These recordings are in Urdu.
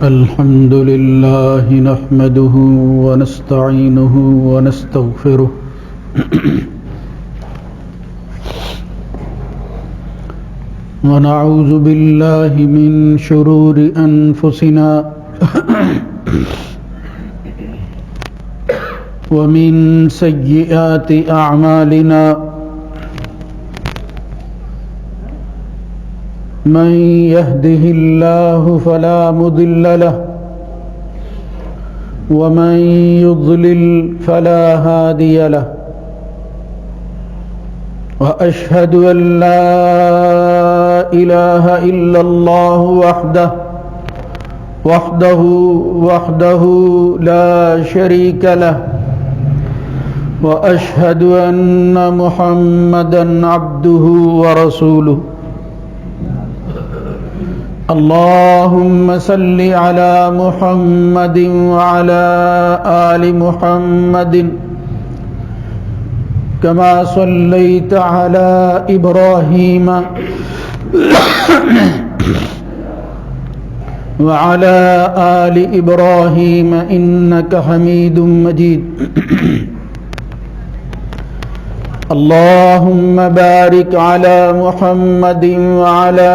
الحمد لله نحمده ونستعينه ونستغفره ونعوذ بالله من شرور أنفسنا ومن سيئات أعمالنا من يهده الله فلا مضل له ومن يضلل فلا هادي له وأشهد أن لا إله إلا الله وحده لا شريك له وأشهد أن محمدًا عبده ورسوله اللهم صل على محمد وعلى آل محمد كما صليت على إبراهيم وعلى آل إبراهيم إنك حميد مجيد اللهم بارك على محمد وعلى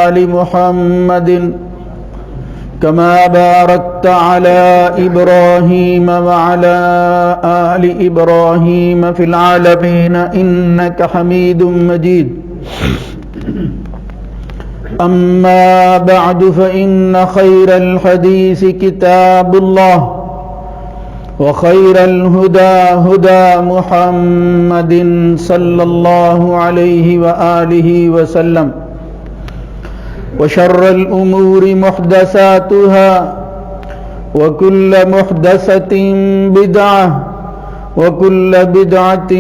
آل محمد كما باركت على إبراهيم وعلى آل إبراهيم في العالمين إنك حميد مجيد أما بعد فإن خير الحديث كتاب الله وخير الهدى هدى محمد صلى الله عليه وآله وسلم وشر الأمور محدثاتها وكل محدثة بدعة وكل بدعة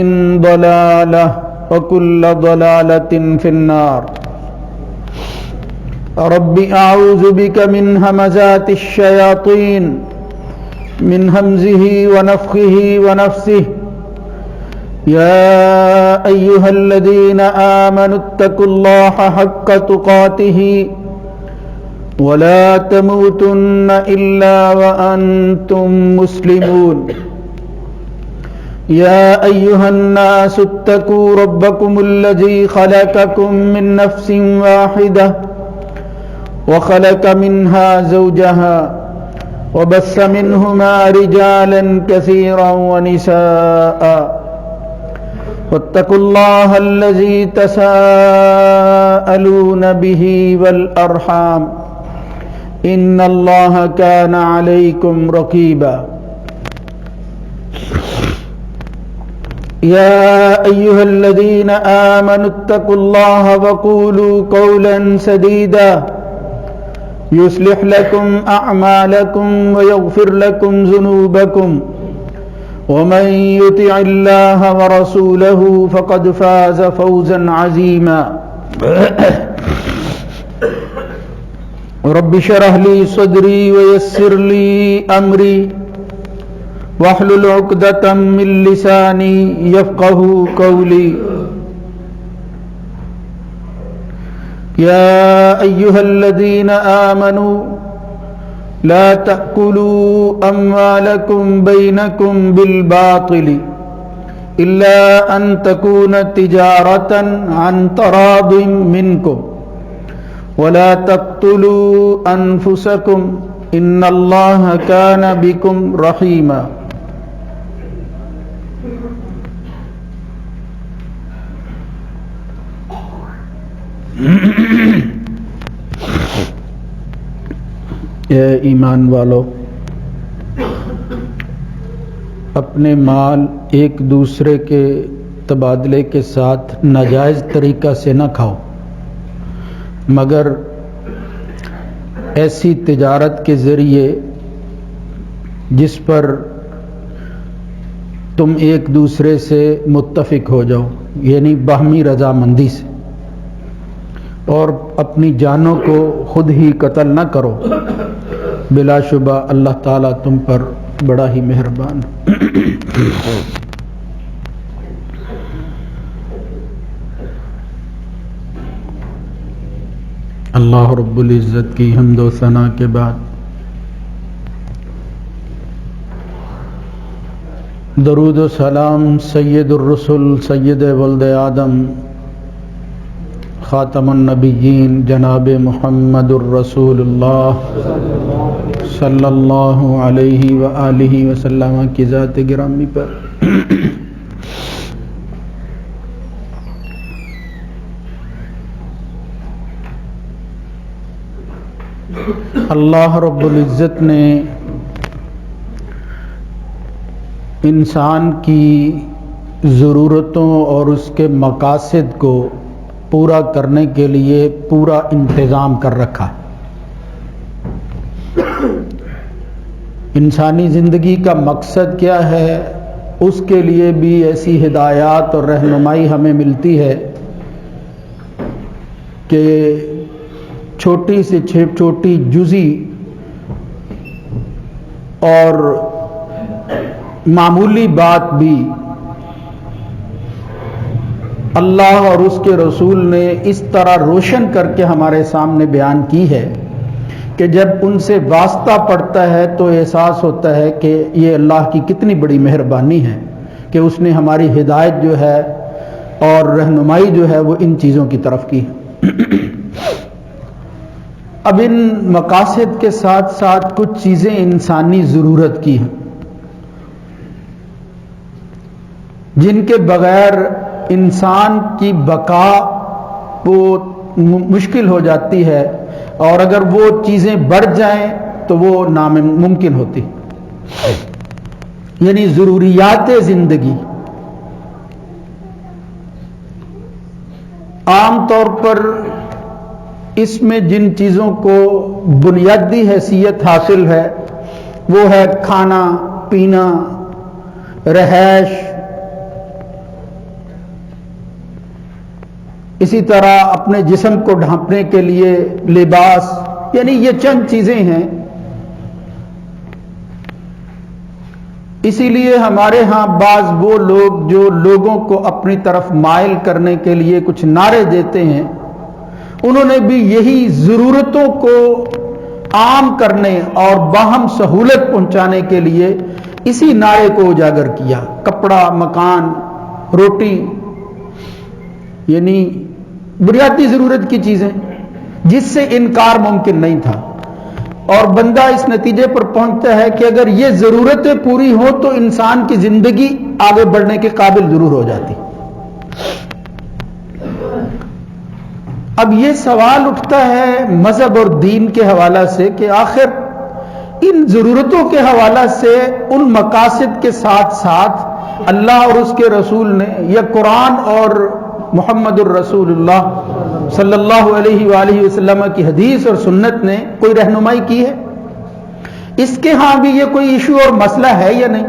ضلالة وكل ضلالة في النار رب أعوذ بك من همزات الشياطين من همزه ونفخه ونفسه يا أيها الذين آمنوا اتقوا الله حق تقاته ولا تموتن إلا وأنتم مسلمون يا أيها الناس اتقوا ربكم الذي خلقكم من نفس واحدة وخلق منها زوجها وبث منهما رجالا كثيرا ونساء واتقوا الله الذي تساءلون به والأرحام إن الله كان عليكم رقيبا يا أيها الذين آمنوا اتقوا الله وقولوا قولا سديدا يصلح لكم أعمالكم ويغفر لكم ذنوبكم ومن يطع الله ورسوله فقد فاز فوزا عظيما رب اشرح لي صدري ويسر لي أمري واحلل عقدة من لساني يفقه قولي يا أيها الذين آمنوا لا تأكلوا أموالكم بينكم بالباطل إلا أن تكون تجارة عن تراض منكم ولا تقتلوا أنفسكم إن الله كان بكم رحيما اے ایمان والو، اپنے مال ایک دوسرے کے تبادلے کے ساتھ ناجائز طریقہ سے نہ کھاؤ، مگر ایسی تجارت کے ذریعے جس پر تم ایک دوسرے سے متفق ہو جاؤ، یعنی باہمی رضامندی سے، اور اپنی جانوں کو خود ہی قتل نہ کرو، بلا شبہ اللہ تعالیٰ تم پر بڑا ہی مہربان۔ اللہ رب العزت کی حمد و ثنا کے بعد درود و سلام سید الرسل سید ولد آدم خاتم النبیین جناب محمد الرسول اللہ صلی اللہ علیہ وآلہ وسلم کی ذات گرامی پر اللہ رب العزت نے انسان کی ضرورتوں اور اس کے مقاصد کو پورا کرنے کے لیے پورا انتظام کر رکھا ہے۔ انسانی زندگی کا مقصد کیا ہے، اس کے لیے بھی ایسی ہدایات اور رہنمائی ہمیں ملتی ہے کہ چھوٹی سے چھوٹی جزئی اور معمولی بات بھی اللہ اور اس کے رسول نے اس طرح روشن کر کے ہمارے سامنے بیان کی ہے کہ جب ان سے واسطہ پڑتا ہے تو احساس ہوتا ہے کہ یہ اللہ کی کتنی بڑی مہربانی ہے کہ اس نے ہماری ہدایت جو ہے اور رہنمائی جو ہے وہ ان چیزوں کی طرف کی ہے۔ اب ان مقاصد کے ساتھ ساتھ کچھ چیزیں انسانی ضرورت کی ہیں جن کے بغیر انسان کی بقا وہ مشکل ہو جاتی ہے، اور اگر وہ چیزیں بڑھ جائیں تو وہ ناممکن ہوتی، یعنی ضروریات زندگی۔ عام طور پر اس میں جن چیزوں کو بنیادی حیثیت حاصل ہے وہ ہے کھانا پینا، رہائش، اسی طرح اپنے جسم کو ڈھانپنے کے لیے لباس، یعنی یہ چند چیزیں ہیں۔ اسی لیے ہمارے ہاں بعض وہ لوگ جو لوگوں کو اپنی طرف مائل کرنے کے لیے کچھ نعرے دیتے ہیں، انہوں نے بھی یہی ضرورتوں کو عام کرنے اور باہم سہولت پہنچانے کے لیے اسی نعرے کو اجاگر کیا۔ کپڑا، مکان، روٹی، یعنی بنیادی ضرورت کی چیزیں جس سے انکار ممکن نہیں تھا، اور بندہ اس نتیجے پر پہنچتا ہے کہ اگر یہ ضرورتیں پوری ہوں تو انسان کی زندگی آگے بڑھنے کے قابل ضرور ہو جاتی۔ اب یہ سوال اٹھتا ہے مذہب اور دین کے حوالے سے کہ آخر ان ضرورتوں کے حوالے سے ان مقاصد کے ساتھ ساتھ اللہ اور اس کے رسول نے یا قرآن اور محمد الرسول اللہ صلی اللہ علیہ وآلہ وسلم کی حدیث اور سنت نے کوئی رہنمائی کی ہے؟ اس کے ہاں بھی یہ کوئی ایشو اور مسئلہ ہے یا نہیں؟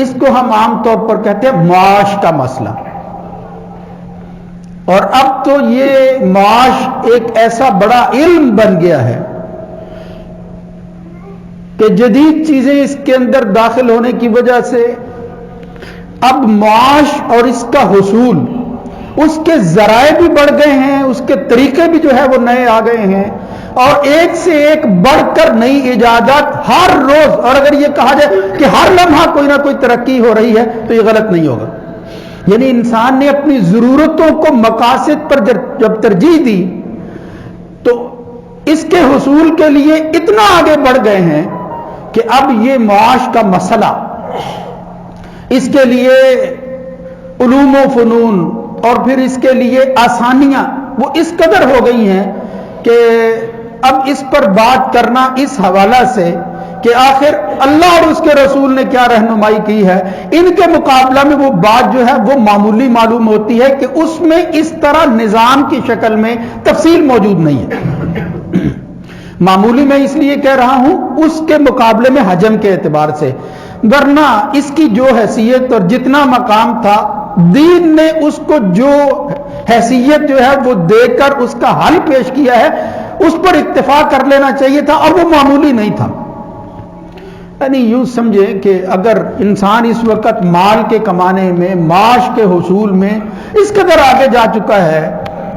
اس کو ہم عام طور پر کہتے ہیں معاش کا مسئلہ، اور اب تو یہ معاش ایک ایسا بڑا علم بن گیا ہے کہ جدید چیزیں اس کے اندر داخل ہونے کی وجہ سے اب معاش اور اس کا حصول، اس کے ذرائع بھی بڑھ گئے ہیں، اس کے طریقے بھی جو ہے وہ نئے آ گئے ہیں، اور ایک سے ایک بڑھ کر نئی ایجادات ہر روز، اور اگر یہ کہا جائے کہ ہر لمحہ کوئی نہ کوئی ترقی ہو رہی ہے تو یہ غلط نہیں ہوگا۔ یعنی انسان نے اپنی ضرورتوں کو مقاصد پر جب ترجیح دی تو اس کے حصول کے لیے اتنا آگے بڑھ گئے ہیں کہ اب یہ معاش کا مسئلہ، اس کے لیے علوم و فنون اور پھر اس کے لیے آسانیاں وہ اس قدر ہو گئی ہیں کہ اب اس پر بات کرنا اس حوالہ سے کہ آخر اللہ اور اس کے رسول نے کیا رہنمائی کی ہے، ان کے مقابلہ میں وہ بات جو ہے وہ معمولی معلوم ہوتی ہے کہ اس میں اس طرح نظام کی شکل میں تفصیل موجود نہیں ہے۔ معمولی میں اس لیے کہہ رہا ہوں اس کے مقابلے میں حجم کے اعتبار سے، ورنہ اس کی جو حیثیت اور جتنا مقام تھا دین نے اس کو جو حیثیت جو ہے وہ دے کر اس کا حل پیش کیا ہے، اس پر اکتفا کر لینا چاہیے تھا، اور وہ معمولی نہیں تھا۔ یعنی یوں سمجھے کہ اگر انسان اس وقت مال کے کمانے میں، معاش کے حصول میں اس قدر آگے جا چکا ہے،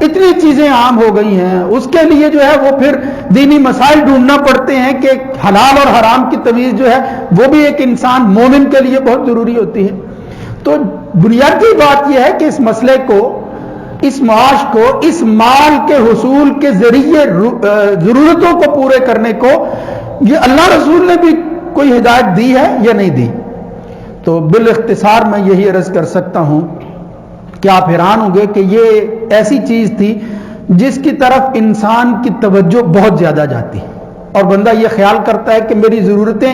اتنی چیزیں عام ہو گئی ہیں، اس کے لیے جو ہے وہ پھر دینی مسائل ڈھونڈنا پڑتے ہیں کہ حلال اور حرام کی تمیز جو ہے وہ بھی ایک انسان مومن کے لیے بہت ضروری ہوتی ہے۔ تو بنیادی بات یہ ہے کہ اس مسئلے کو، اس معاش کو، اس مال کے حصول کے ذریعے ضرورتوں کو پورے کرنے کو یہ اللہ رسول نے بھی کوئی ہدایت دی ہے یا نہیں دی؟ تو بالاختصار میں یہی عرض کر سکتا ہوں کہ آپ حیران ہوں گے کہ یہ ایسی چیز تھی جس کی طرف انسان کی توجہ بہت زیادہ جاتی ہے، اور بندہ یہ خیال کرتا ہے کہ میری ضرورتیں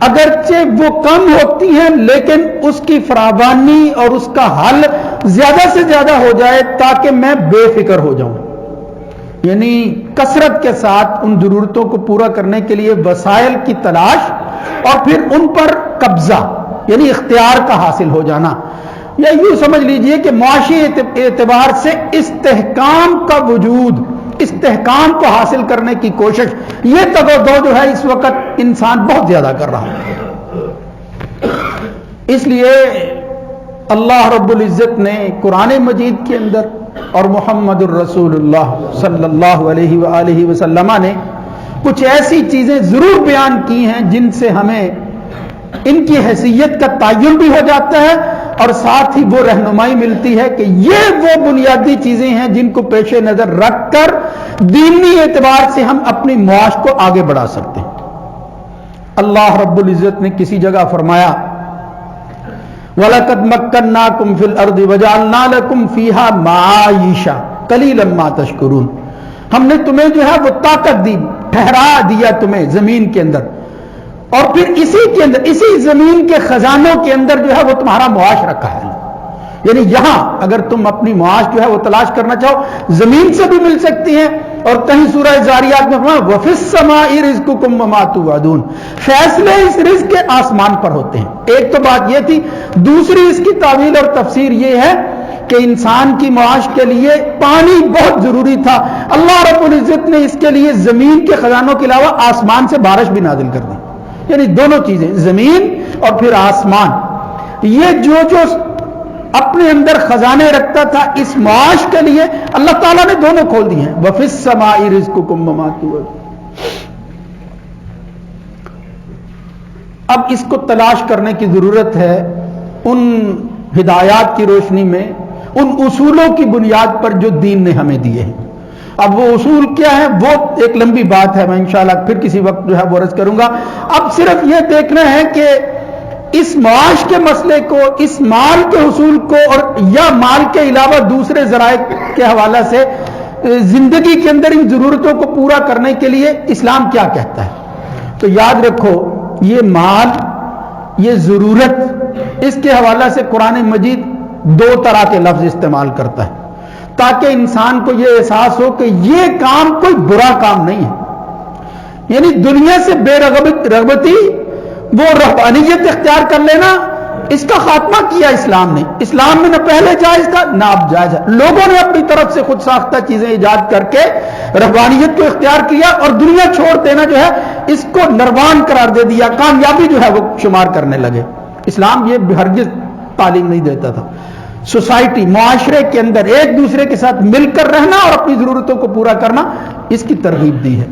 اگرچہ وہ کم ہوتی ہیں لیکن اس کی فراوانی اور اس کا حل زیادہ سے زیادہ ہو جائے تاکہ میں بے فکر ہو جاؤں، یعنی کثرت کے ساتھ ان ضرورتوں کو پورا کرنے کے لیے وسائل کی تلاش اور پھر ان پر قبضہ یعنی اختیار کا حاصل ہو جانا، یا یوں سمجھ لیجئے کہ معاشی اعتبار سے استحکام کا وجود، استحکام کو حاصل کرنے کی کوشش، یہ تگودو جو ہے اس وقت انسان بہت زیادہ کر رہا ہے۔ اس لیے اللہ رب العزت نے قرآن مجید کے اندر اور محمد الرسول اللہ صلی اللہ علیہ وآلہ وسلم نے کچھ ایسی چیزیں ضرور بیان کی ہیں جن سے ہمیں ان کی حیثیت کا تعین بھی ہو جاتا ہے اور ساتھ ہی وہ رہنمائی ملتی ہے کہ یہ وہ بنیادی چیزیں ہیں جن کو پیش نظر رکھ کر دینی اعتبار سے ہم اپنی معاش کو آگے بڑھا سکتے ہیں۔ اللہ رب العزت نے کسی جگہ فرمایا وَلَقَدْ مَكَّنَّاكُمْ فِي الْأَرْضِ وَجَعَلْنَا لَكُمْ فِيهَا مَعَائِشَ قَلِيلًا مَا تَشْكُرُونَ، ہم نے تمہیں جو ہے وہ طاقت دی، ٹھہرا دیا تمہیں زمین کے اندر، اور پھر اسی کے اندر، اسی زمین کے خزانوں کے اندر جو ہے وہ تمہارا معاش رکھا ہے، یعنی یہاں اگر تم اپنی معاش جو ہے وہ تلاش کرنا چاہو زمین سے بھی مل سکتی ہیں، اور کہیں سورہ زاریات میں فرمایا وَفِي السَّمَاءِ رِزْقُكُمْ وَمَا تُوعَدُونَ، فیصلے اس رزق کے آسمان پر ہوتے ہیں۔ ایک تو بات یہ تھی، دوسری اس کی تعویل اور تفسیر یہ ہے کہ انسان کی معاش کے لیے پانی بہت ضروری تھا، اللہ رب العزت نے اس کے لیے زمین کے خزانوں کے علاوہ آسمان سے بارش بھی نازل کر دی، یعنی دونوں چیزیں، زمین اور پھر آسمان، یہ جو اپنے اندر خزانے رکھتا تھا اس معاش کے لیے اللہ تعالیٰ نے دونوں کھول دیے ہیں۔ وَفِي السَّمَاءِ رِزْقُكُمْ وَمَا تُوعَدُونَ۔ اب اس کو تلاش کرنے کی ضرورت ہے ان ہدایات کی روشنی میں، ان اصولوں کی بنیاد پر جو دین نے ہمیں دیے ہیں۔ اب وہ اصول کیا ہے وہ ایک لمبی بات ہے، میں انشاءاللہ پھر کسی وقت جو ہے وہ عرض کروں گا۔ اب صرف یہ دیکھنا ہے کہ اس معاش کے مسئلے کو، اس مال کے حصول کو، اور یا مال کے علاوہ دوسرے ذرائع کے حوالے سے زندگی کے اندر ان ضرورتوں کو پورا کرنے کے لیے اسلام کیا کہتا ہے۔ تو یاد رکھو یہ مال، یہ ضرورت، اس کے حوالے سے قرآن مجید دو طرح کے لفظ استعمال کرتا ہے تاکہ انسان کو یہ احساس ہو کہ یہ کام کوئی برا کام نہیں ہے، یعنی دنیا سے بے رغبتی، وہ رہبانیت اختیار کر لینا، اس کا خاتمہ کیا اسلام نے۔ اسلام میں نہ پہلے جائز تھا نہ اب جائز ہے، لوگوں نے اپنی طرف سے خود ساختہ چیزیں ایجاد کر کے رہبانیت کو اختیار کیا اور دنیا چھوڑ دینا جو ہے اس کو نروان قرار دے دیا، کامیابی جو ہے وہ شمار کرنے لگے۔ اسلام یہ ہرگز تعلیم نہیں دیتا تھا۔ سوسائٹی، معاشرے کے اندر ایک دوسرے کے ساتھ مل کر رہنا اور اپنی ضرورتوں کو پورا کرنا، اس کی ترغیب دی ہے۔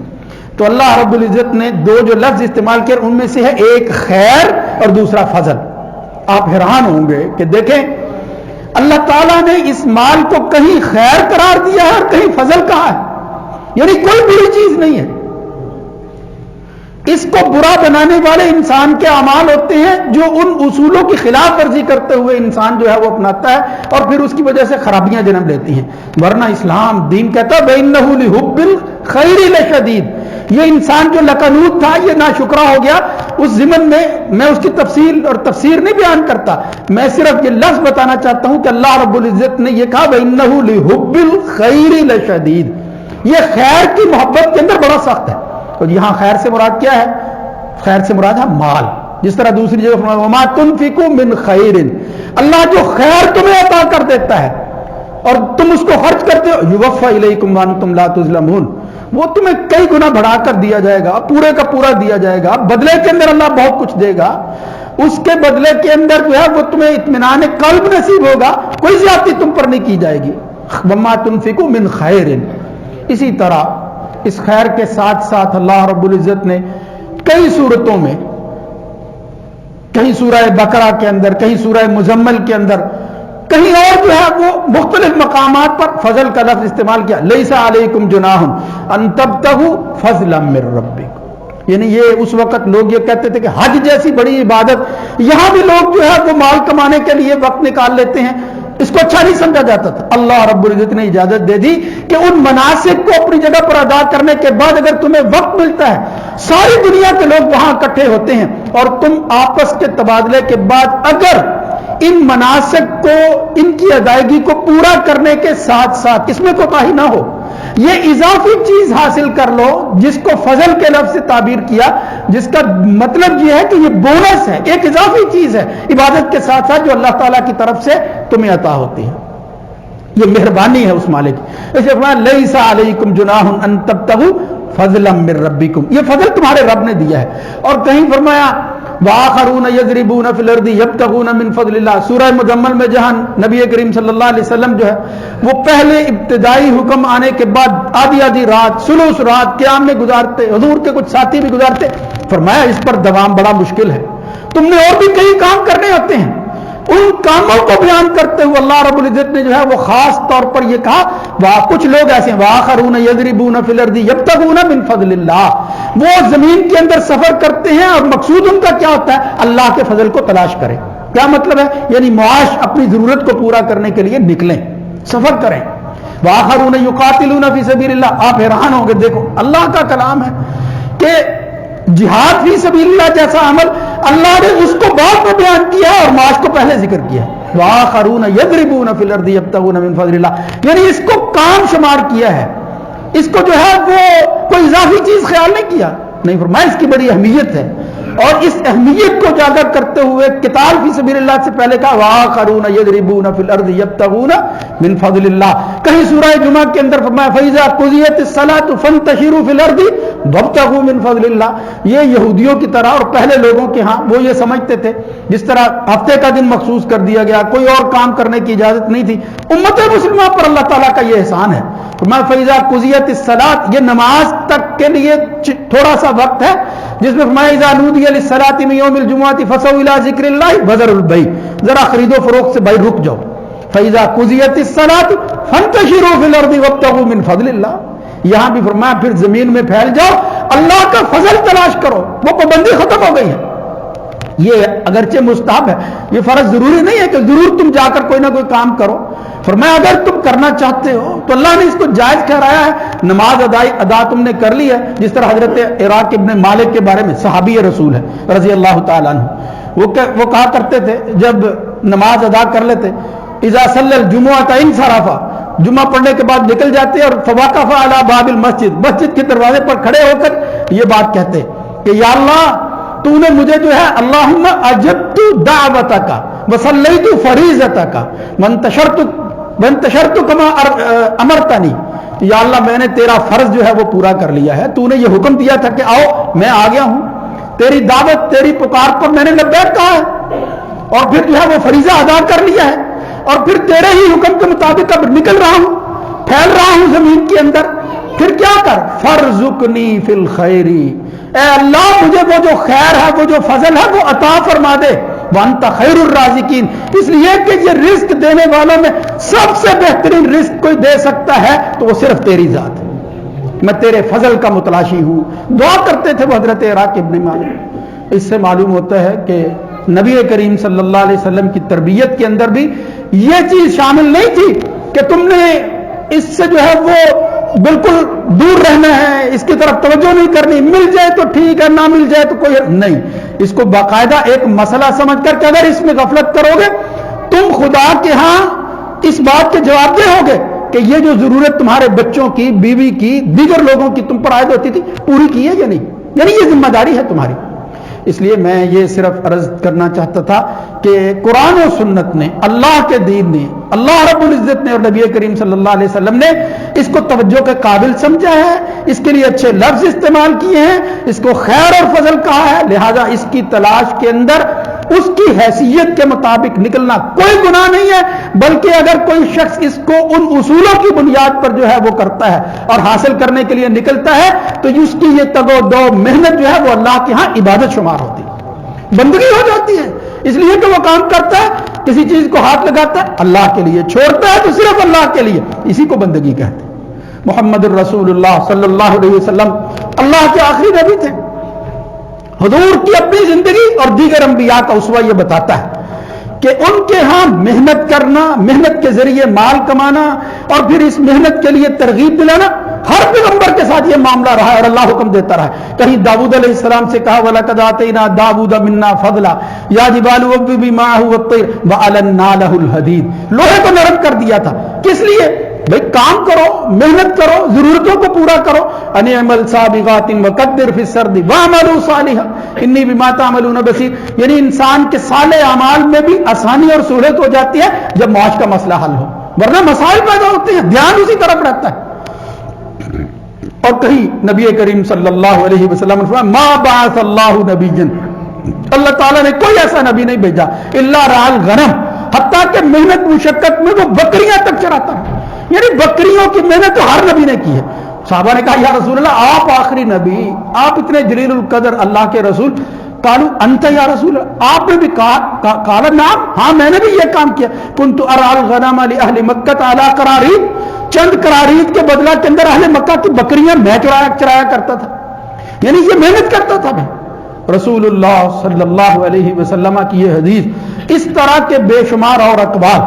تو اللہ رب العزت نے دو جو لفظ استعمال کیے ان میں سے ہے ایک خیر اور دوسرا فضل۔ آپ حیران ہوں گے کہ دیکھیں اللہ تعالیٰ نے اس مال کو کہیں خیر قرار دیا ہے اور کہیں فضل کہا ہے، یعنی کوئی بری چیز نہیں ہے۔ اس کو برا بنانے والے انسان کے اعمال ہوتے ہیں جو ان اصولوں کی خلاف ورزی کرتے ہوئے انسان جو ہے وہ اپناتا ہے اور پھر اس کی وجہ سے خرابیاں جنم لیتی ہیں، ورنہ اسلام دین کہتا ہے وَإِنَّهُ لِحُبِّ الْخَيْرِ لَشَدِيدٌ۔ یہ انسان جو لقنوط تھا، یہ ناشکرا ہو گیا، اس ضمن میں اس کی تفصیل اور تفسیر نہیں بیان کرتا، میں صرف یہ لفظ بتانا چاہتا ہوں کہ اللہ رب العزت نے یہ کہا وَإِنَّهُ لِحُبِّ الْخَيْرِ لَشَدِيدٌ، یہ خیر کی محبت کے اندر بڑا سخت ہے۔ تو یہاں خیر سے مراد کیا ہے؟ خیر سے مراد ہے مال، جس طرح دوسری جگہ فرمایا وَمَا تُنْفِقُوا مِنْ خَيْرٍ، اللہ جو خیر تمہیں عطا کر دیتا ہے اور تم اس کو خرچ کرتے ہو يُوَفَّى إِلَيْكُمْ وَأَنْتُمْ لَا تُظْلَمُونَ، وہ تمہیں کئی گنا بڑھا کر دیا جائے گا، پورے کا پورا دیا جائے گا، بدلے کے اندر اللہ بہت کچھ دے گا، اس کے بدلے کے اندر جو ہے وہ تمہیں اطمینان قلب نصیب ہوگا، کوئی زیادتی تم پر نہیں کی جائے گی۔ وما تنفقوا من خیر. اسی طرح اس خیر کے ساتھ ساتھ اللہ رب العزت نے کئی صورتوں میں، کہیں سورہ بقرہ کے اندر، کہیں سورہ مزمل کے اندر، کہیں اور جو ہے وہ مختلف مقامات پر فضل کا لفظ استعمال کیا. لیس علیکم جناح ان تبتغوا فضلا من ربکم. یعنی یہ اس وقت لوگ یہ کہتے تھے کہ حج جیسی بڑی عبادت، یہاں بھی لوگ جو ہے وہ مال کمانے کے لیے وقت نکال لیتے ہیں، اس کو اچھا نہیں سمجھا جاتا تھا. اللہ رب العزت نے اجازت دے دی کہ ان مناسک کو اپنی جگہ پر ادا کرنے کے بعد اگر تمہیں وقت ملتا ہے، ساری دنیا کے لوگ وہاں اکٹھے ہوتے ہیں اور تم آپس کے تبادلے کے بعد اگر ان مناسک کو، ان کی ادائیگی کو پورا کرنے کے ساتھ ساتھ اس میں کوتاہی نہ ہو، یہ اضافی چیز حاصل کر لو جس کو فضل کے لفظ سے تعبیر کیا، جس کا مطلب یہ ہے کہ یہ بونس ہے، ایک اضافی چیز ہے عبادت کے ساتھ ساتھ جو اللہ تعالیٰ کی طرف سے تمہیں عطا ہوتی ہے. یہ مہربانی ہے اس مالک کی. اس لیے فرمایا لیس علیکم جناح ان تبتغوا فضلا من ربکم، یہ فضل تمہارے رب نے دیا ہے. اور کہیں فرمایا وآخرون یضربون فی الارض یبتغون من فضل اللہ. سورہ مزمل میں جہاں نبی کریم صلی اللہ علیہ وسلم جو ہے وہ پہلے ابتدائی حکم آنے کے بعد آدھی آدھی رات، ثلث رات قیام میں گزارتے، حضور کے کچھ ساتھی بھی گزارتے. فرمایا اس پر دوام بڑا مشکل ہے، تم نے اور بھی کئی کام کرنے ہوتے ہیں. ان کاموں کو بیان کرتے ہوئے اللہ رب العزت نے جو ہے وہ خاص طور پر یہ کہا کچھ لوگ ایسے ہیں وآخرون یضربون فی الارض یبتغون من فضل اللہ، وہ زمین کے اندر سفر کرتے ہیں اور مقصود ان کا کیا ہوتا ہے؟ اللہ کے فضل کو تلاش کریں. کیا مطلب ہے؟ یعنی معاش اپنی ضرورت کو پورا کرنے کے لیے نکلیں، سفر کریں. وآخرون یقاتلون فی سبیل اللہ. آپ حیران ہوں گے، دیکھو اللہ کا کلام ہے کہ جہاد فی سبیل اللہ جیسا عمل اللہ نے اس کو بعد میں بیان کیا اور معاش کو پہلے ذکر کیا. وآخرون یضربون فی الارض یبتغون من فضل اللہ، یعنی اس کو کام شمار کیا ہے، اس کو جو ہے وہ کوئی اضافی چیز خیال نہیں کیا. نہیں، فرمایا اس کی بڑی اہمیت ہے، اور اس اہمیت کو اجاگر کرتے ہوئے قتال فی سبیل اللہ سے پہلے کہا وآخرون یضربون فی الارض یبتغون من فضل اللہ. کہیں سورہ جمعہ کے اندر فرمایا فإذا قضیت الصلاۃ فانتشروا فی الارض وابتغوا من فضل اللہ. یہ یہودیوں کی طرح اور پہلے لوگوں کے ہاں وہ یہ سمجھتے تھے جس طرح ہفتے کا دن مخصوص کر دیا گیا، کوئی اور کام کرنے کی اجازت نہیں تھی. امت مسلمہ پر اللہ تعالیٰ کا یہ احسان ہے. فرمایا فإذا قضیت الصلاۃ، یہ نماز تک کے لیے تھوڑا سا وقت ہے جس میں فرمایا اذا نودی للصلاۃ من یوم الجمعۃ فسعوا الی ذکر اللہ وذروا البیع، ذرا خرید و فروخت سے بھائی رک جاؤ. فإذا قضیت الصلاۃ فانتشروا فی الارض وابتغوا من فضل اللہ. یہاں بھی فرمایا پھر زمین میں پھیل جاؤ، اللہ کا فضل تلاش کرو. وہ پابندی ختم ہو گئی ہے. یہ اگرچہ مستحب ہے، یہ فرض ضروری نہیں ہے کہ ضرور تم جا کر کوئی نہ کوئی کام کرو. فرمایا اگر تم کرنا چاہتے ہو تو اللہ نے اس کو جائز ٹھہرایا ہے. نماز ادا تم نے کر لی ہے، جس طرح حضرت عراق ابن مالک کے بارے میں، صحابی رسول ہے رضی اللہ تعالیٰ عنہ، وہ کہا کرتے تھے جب نماز ادا کر لیتے اذا صلی الجمعۃ انصرف، جمعہ پڑھنے کے بعد نکل جاتے اور فوقف علی باب المسجد، مسجد کے دروازے پر کھڑے ہو کر یہ بات کہتے کہ یا اللہ تو نے مجھے جو ہے اللہم اجبت دعوتک وصلیت فریضتک وانتشرت کما امرتنی. یا اللہ میں نے تیرا فرض جو ہے وہ پورا کر لیا ہے، تو نے یہ حکم دیا تھا کہ آؤ میں آ گیا ہوں، تیری دعوت تیری پکار پر میں نے لبیک کہا ہے اور پھر جو ہے وہ فریضہ ادا کر لیا ہے، اور پھر تیرے ہی حکم کے مطابق اب نکل رہا ہوں، پھیل رہا ہوں زمین کے اندر. پھر کیا کر فرزقنی فی الخیر، اے اللہ مجھے وہ جو خیر ہے، وہ جو فضل ہے وہ عطا فرما دے. وانت خیر الرازقین، اس لیے کہ یہ رزق دینے والوں میں سب سے بہترین رزق کوئی دے سکتا ہے تو وہ صرف تیری ذات ہے، میں تیرے فضل کا متلاشی ہوں. دعا کرتے تھے وہ حضرت عراق ابن مالک. اس سے معلوم ہوتا ہے کہ نبی کریم صلی اللہ علیہ وسلم کی تربیت کے اندر بھی یہ چیز شامل نہیں تھی کہ تم نے اس سے جو ہے وہ بالکل دور رہنا ہے، اس کی طرف توجہ نہیں کرنی، مل جائے تو ٹھیک ہے، نہ مل جائے تو کوئی نہیں. اس کو باقاعدہ ایک مسئلہ سمجھ کر کہ اگر اس میں غفلت کرو گے تم خدا کے ہاں اس بات کے جواب دہ ہوگے کہ یہ جو ضرورت تمہارے بچوں کی، بیوی کی، دیگر لوگوں کی تم پر عائد ہوتی تھی پوری کی ہے یا نہیں، یعنی یہ ذمہ داری ہے تمہاری. اس لیے میں یہ صرف عرض کرنا چاہتا تھا کہ قرآن و سنت نے، اللہ کے دین نے، اللہ رب العزت نے اور نبی کریم صلی اللہ علیہ وسلم نے اس کو توجہ کے قابل سمجھا ہے، اس کے لیے اچھے لفظ استعمال کیے ہیں، اس کو خیر اور فضل کہا ہے. لہذا اس کی تلاش کے اندر اس کی حیثیت کے مطابق نکلنا کوئی گناہ نہیں ہے، بلکہ اگر کوئی شخص اس کو ان اصولوں کی بنیاد پر جو ہے وہ کرتا ہے اور حاصل کرنے کے لیے نکلتا ہے تو اس کی یہ تگ و دو محنت جو ہے وہ اللہ کے ہاں عبادت شمار ہوتی ہے، بندگی ہو جاتی ہے، اس لیے کہ وہ کام کرتا ہے، کسی چیز کو ہاتھ لگاتا ہے اللہ کے لیے، چھوڑتا ہے تو صرف اللہ کے لیے، اسی کو بندگی کہتے ہیں۔ محمد الرسول اللہ صلی اللہ علیہ وسلم اللہ کے آخری نبی تھے، حضور کی اپنی زندگی اور دیگر انبیاء کا اسوہ یہ بتاتا ہے کہ ان کے ہاں محنت کرنا، محنت کے ذریعے مال کمانا اور پھر اس محنت کے لیے ترغیب دلانا ہر پیغمبر کے ساتھ یہ معاملہ رہا ہے اور اللہ حکم دیتا رہا ہے۔ کہیں داؤد علیہ السلام سے کہا وَلَقَدْ آتَيْنَا دَاوُودَ مِنَّا فَضْلًا يَا جِبَالُ أَوِّبِي مَعَهُ وَالطَّيْرَ وَأَلَنَّا لَهُ الْحَدِيدَ، لوہے کو نرم کر دیا تھا، کس لیے؟ بھئی کام کرو، محنت کرو، ضرورتوں کو پورا کرو، ان اعمل سابغات وقدر فی السرد واعملوا صالحا انی بما تعملون بصیر، یعنی انسان کے صالح اعمال میں بھی آسانی اور سہولت ہو جاتی ہے جب معاش کا مسئلہ حل ہو، ورنہ مسائل پیدا ہوتے ہیں، دھیان اسی طرف رہتا ہے۔ اور کہیں نبی کریم صلی اللہ علیہ وسلم نے فرمایا ما بعث اللہ نبیا، اللہ تعالیٰ نے کوئی ایسا نبی نہیں بھیجا الا رعى الغنم، حتیٰ کہ محنت مشقت میں وہ بکریاں تک چراتا ہے، یعنی بکریوں کی محنت تو ہر نبی نے کی ہے۔ صحابہ نے کہا یا رسول اللہ آپ آخری نبی، آپ اتنے جلیل القدر اللہ کے رسول، قالوا انت یا رسول اللہ، آپ نے بھی کہا، قال نعم، ہاں میں نے بھی یہ کام کیا، كنت ارعى الغنم لاهل مکہ علی قرارید، چند قرارید کے بدلہ کے اندر اہل مکہ کی بکریاں میں چرایا کرتا تھا، یعنی یہ محنت کرتا تھا میں۔ رسول اللہ صلی اللہ علیہ وسلم کی یہ حدیث، اس طرح کے بے شمار اور اقوال،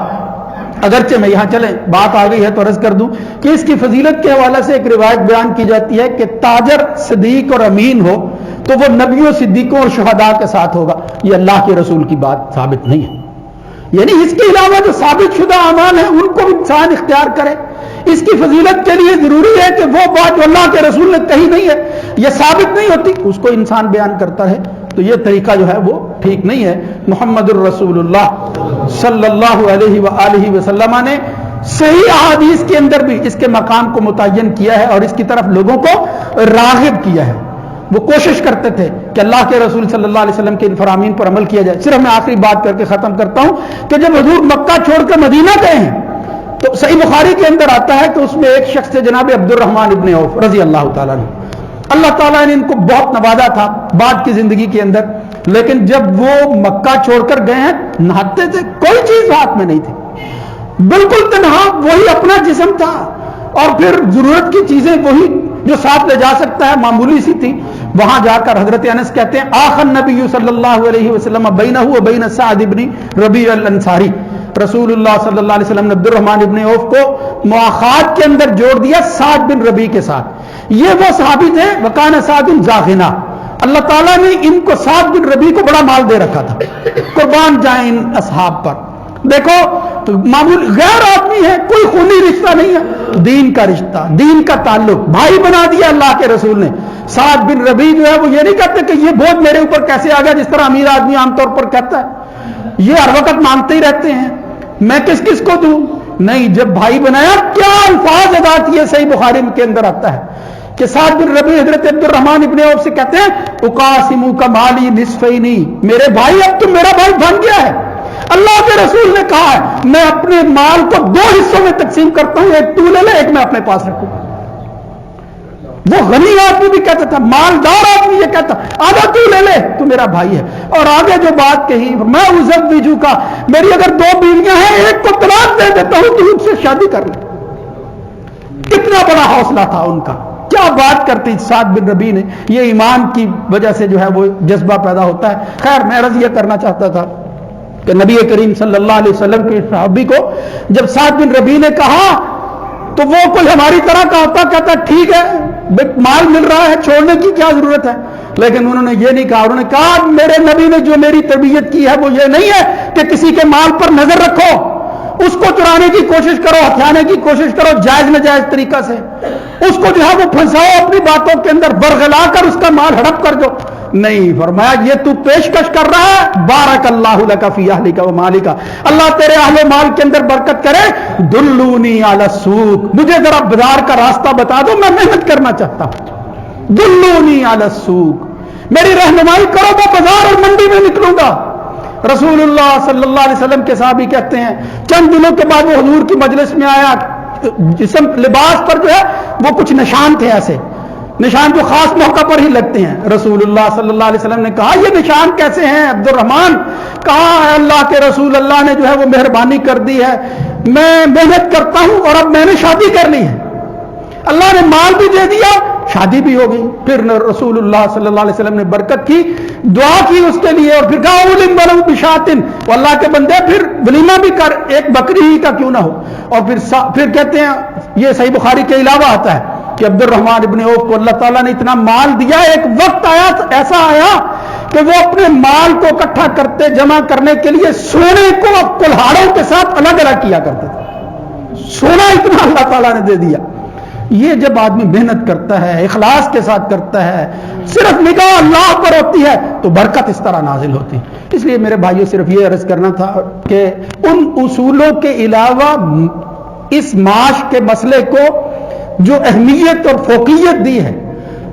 اگرچہ میں یہاں چلیں بات آ گئی ہے تو عرض کر دوں کہ اس کی فضیلت کے حوالے سے ایک روایت بیان کی جاتی ہے کہ تاجر صدیق اور امین ہو تو وہ نبیوں، صدیقوں اور شہداء کے ساتھ ہوگا، یہ اللہ کے رسول کی بات ثابت نہیں ہے، یعنی اس کے علاوہ جو ثابت شدہ اعمال ہیں ان کو بھی انسان اختیار کرے۔ اس کی فضیلت کے لیے ضروری ہے کہ وہ بات جو اللہ کے رسول نے کہی نہیں ہے، یہ ثابت نہیں ہوتی، اس کو انسان بیان کرتا ہے، تو یہ طریقہ جو ہے وہ ٹھیک نہیں ہے۔ محمد الرسول اللہ صلی اللہ علیہ وآلہ وسلم نے صحیح احادیث کے اندر بھی اس کے مقام کو متعین کیا ہے اور اس کی طرف لوگوں کو راغب کیا ہے۔ وہ کوشش کرتے تھے کہ اللہ کے رسول صلی اللہ علیہ وسلم کے ان فرامین پر عمل کیا جائے۔ صرف میں آخری بات کر کے ختم کرتا ہوں کہ جب حضور مکہ چھوڑ کر مدینہ گئے ہیں تو صحیح بخاری کے اندر آتا ہے کہ اس میں ایک شخص تھے جناب عبد الرحمن ابن عوف رضی اللہ تعالیٰ عنہ، اللہ تعالیٰ نے ان کو بہت نوازا تھا بعد کی زندگی کے اندر، لیکن جب وہ مکہ چھوڑ کر گئے ہیں نہاتے تھے، کوئی چیز ہاتھ میں نہیں تھی، بالکل تنہا، وہی اپنا جسم تھا اور پھر ضرورت کی چیزیں وہی جو ساتھ لے جا سکتا ہے معمولی سی تھی۔ وہاں جا کر حضرت انس کہتے ہیں آخر نبی صلی اللہ علیہ وسلم بینہ و بین سعد ابن ربیع الانصاری، رسول اللہ صلی اللہ علیہ وسلم نے عبد الرحمن ابن عوف کو مواخات کے اندر جوڑ دیا سعد بن ربیع کے ساتھ، یہ وہ صحابی تھے وکان سعد زاغنا، اللہ تعالیٰ نے ان کو سعد بن ربیع کو بڑا مال دے رکھا تھا، قربان جائیں ان اصحاب پر۔ دیکھو معمول غیر آدمی ہے، کوئی خونی رشتہ نہیں ہے، دین کا رشتہ، دین کا تعلق، بھائی بنا دیا اللہ کے رسول نے۔ سعد بن ربیع جو ہے وہ یہ نہیں کہتے کہ یہ بوجھ میرے اوپر کیسے آ گیا، جس طرح امیر آدمی عام طور پر کہتا ہے، یہ ہر وقت مانگتے ہی رہتے ہیں میں کس کس کو دوں، نہیں، جب بھائی بنایا کیا الفاظ ادا کیے، صحیح بخاری کے اندر آتا ہے کہ سعد بن ربیع حضرت عبد الرحمن ابن عوف سے کہتے ہیں اقاسمک مالی نصفین، میرے بھائی اب تو میرا بھائی بن گیا ہے، اللہ کے رسول نے کہا ہے میں اپنے مال کو دو حصوں میں تقسیم کرتا ہوں، ایک تو لے لے ایک میں اپنے پاس رکھوں۔ وہ غنی آدمی بھی کہتا تھا، مالدار آدمی یہ کہتا آدھا تو لے لے تو میرا بھائی ہے، اور آگے جو بات کہی میں ازوجو کا، میری اگر دو بیویاں ہیں ایک کو طلاق دے دیتا ہوں تو ان سے شادی کر لے۔ کتنا بڑا حوصلہ تھا ان کا، کیا بات کرتی سعد بن ربیع نے، یہ ایمان کی وجہ سے جو ہے وہ جذبہ پیدا ہوتا ہے۔ خیر میں عرض یہ کرنا چاہتا تھا کہ نبی کریم صلی اللہ علیہ وسلم کے صحابی کو جب سعد بن ربیع نے کہا تو وہ کوئی ہماری طرح کا ہوتا، کہتا ٹھیک ہے مال مل رہا ہے چھوڑنے کی کیا ضرورت ہے، لیکن انہوں نے یہ نہیں کہا، انہوں نے کہا میرے نبی نے جو میری تربیت کی ہے وہ یہ نہیں ہے کہ کسی کے مال پر نظر رکھو، اس کو چرانے کی کوشش کرو، ہتھیانے کی کوشش کرو جائز ناجائز طریقہ سے، اس کو جو ہے وہ پھنساؤ اپنی باتوں کے اندر، برگلا کر اس کا مال ہڑپ کر دو، نہیں، فرمایا یہ تو پیشکش کر رہا ہے بارک اللہ لک فی اہلک و مالک، اللہ تیرے اہل و مال کے اندر برکت کرے، دلونی علی السوق، مجھے ذرا بازار کا راستہ بتا دو، میں محنت کرنا چاہتا ہوں، دلونی علی السوق، میری رہنمائی کرو، میں بازار اور منڈی میں نکلوں گا، رسول اللہ صلی اللہ علیہ وسلم کے صحابی کہتے ہیں چند دنوں کے بعد وہ حضور کی مجلس میں آیا، جسم لباس پر جو ہے وہ کچھ نشان تھے، ایسے نشان جو خاص موقع پر ہی لگتے ہیں۔ رسول اللہ صلی اللہ علیہ وسلم نے کہا یہ نشان کیسے ہیں عبد الرحمن؟ کہا اللہ کے رسول، اللہ نے جو ہے وہ مہربانی کر دی ہے، میں محنت کرتا ہوں اور اب میں نے شادی کر لی ہے، اللہ نے مال بھی دے دیا، شادی بھی ہو گئی۔ پھر رسول اللہ صلی اللہ علیہ وسلم نے برکت کی، دعا کی اس کے لیے، اور پھر کہا اولم ولو بشاتن، اللہ کے بندے پھر ولیمہ بھی کر، ایک بکری ہی کا کیوں نہ ہو۔ اور پھر کہتے ہیں، یہ صحیح بخاری کے علاوہ آتا ہے کہ عبد الرحمن ابن عوف کو اللہ تعالیٰ نے اتنا مال دیا، ایک وقت آیا ایسا آیا کہ وہ اپنے مال کو اکٹھا کرتے، جمع کرنے کے لیے سونے کو کلہاڑوں کے ساتھ الگ الگ کیا کرتے تھے، سونا اتنا اللہ تعالیٰ نے دے دیا۔ یہ جب آدمی محنت کرتا ہے، اخلاص کے ساتھ کرتا ہے، صرف نگاہ اللہ پر ہوتی ہے تو برکت اس طرح نازل ہوتی ہے۔ اس لیے میرے بھائیوں صرف یہ عرض کرنا تھا کہ ان اصولوں کے علاوہ اس معاش کے مسئلے کو جو اہمیت اور فوقیت دی ہے،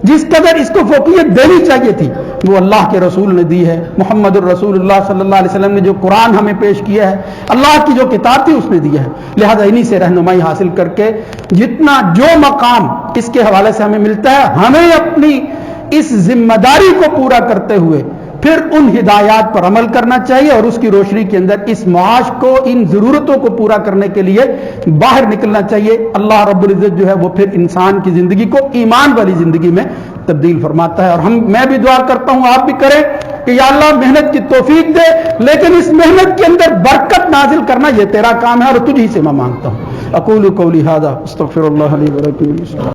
جس قدر اس کو فوقیت دینی چاہیے تھی، وہ اللہ کے رسول نے دی ہے۔ محمد الرسول اللہ صلی اللہ علیہ وسلم نے جو قرآن ہمیں پیش کیا ہے، اللہ کی جو کتاب تھی اس نے دیا ہے، لہذا انہی سے رہنمائی حاصل کر کے جتنا جو مقام اس کے حوالے سے ہمیں ملتا ہے، ہمیں اپنی اس ذمہ داری کو پورا کرتے ہوئے پھر ان ہدایات پر عمل کرنا چاہیے، اور اس کی روشنی کے اندر اس معاش کو، ان ضرورتوں کو پورا کرنے کے لیے باہر نکلنا چاہیے۔ اللہ رب العزت جو ہے وہ پھر انسان کی زندگی کو ایمان والی زندگی میں تبدیل فرماتا ہے۔ اور میں بھی دعا کرتا ہوں، آپ بھی کریں کہ یا اللہ محنت کی توفیق دے، لیکن اس محنت کے اندر برکت نازل کرنا یہ تیرا کام ہے، اور تجھ ہی سے میں مانگتا ہوں۔ اقول قولی ھذا استغفر اللہ لی ولکم۔